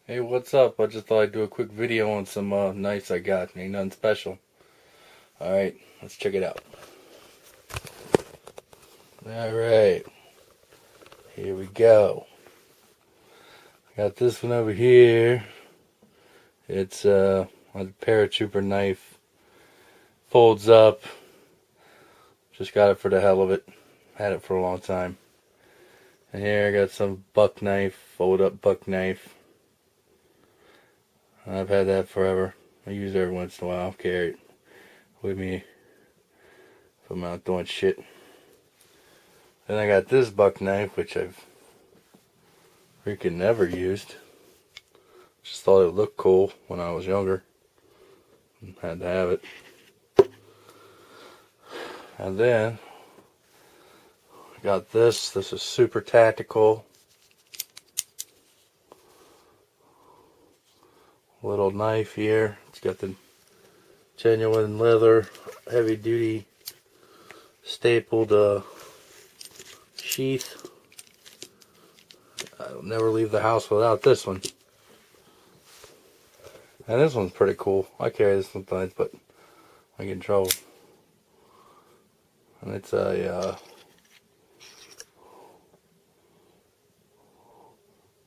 Hey, what's up? I just thought I'd do a quick video on some knives I got. Ain't nothing special. Alright, let's check it out. Alright, here we go. I got this one over here. It's a paratrooper knife. Folds up. Just got it for the hell of it. Had it for a long time. And here I got some buck knife, fold up buck knife. I've had that forever. I use it every once in a while. Carry it with me if I'm out doing shit. Then I got this buck knife, which I've freaking never used. Just thought it looked cool when I was younger. Had to have it. And then I got this. This is super tactical. Little knife here. It's got the genuine leather, heavy duty, stapled sheath. I'll never leave the house without this one. And this one's pretty cool. I carry this sometimes, but I get in trouble. And it's a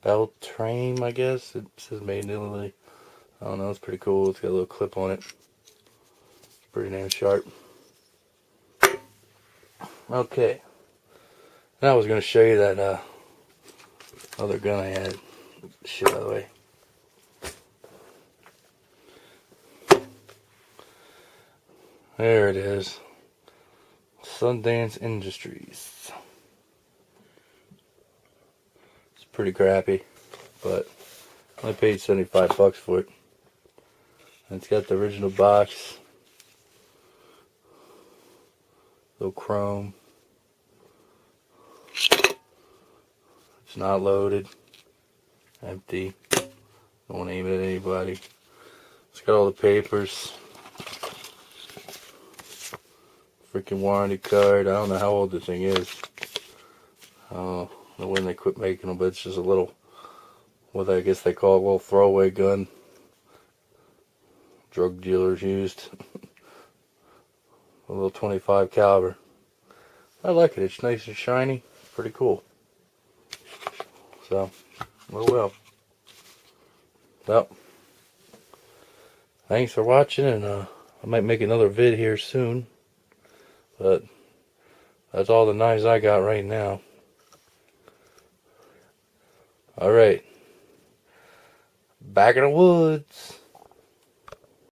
Beltrame, I guess. It says made in Italy. I don't know, it's pretty cool. It's got a little clip on it. It's pretty damn sharp. Okay. Now I was going to show you that other gun I had. Shit out of the way. There it is. Sundance Industries. It's pretty crappy, but I paid $75 for it. And it's got the original box. Little chrome. It's not loaded. Empty. Don't want to aim it at anybody. It's got all the papers. Freaking warranty card. I don't know how old the thing is. I don't know when they quit making them, but it's just a little, what I guess they call a little throwaway gun. Drug dealers used. A little 25 caliber. I like it. It's nice and shiny. Pretty cool. So, oh well. Well, thanks for watching, and I might make another vid here soon. But that's all the knives I got right now. Alright. Back in the woods.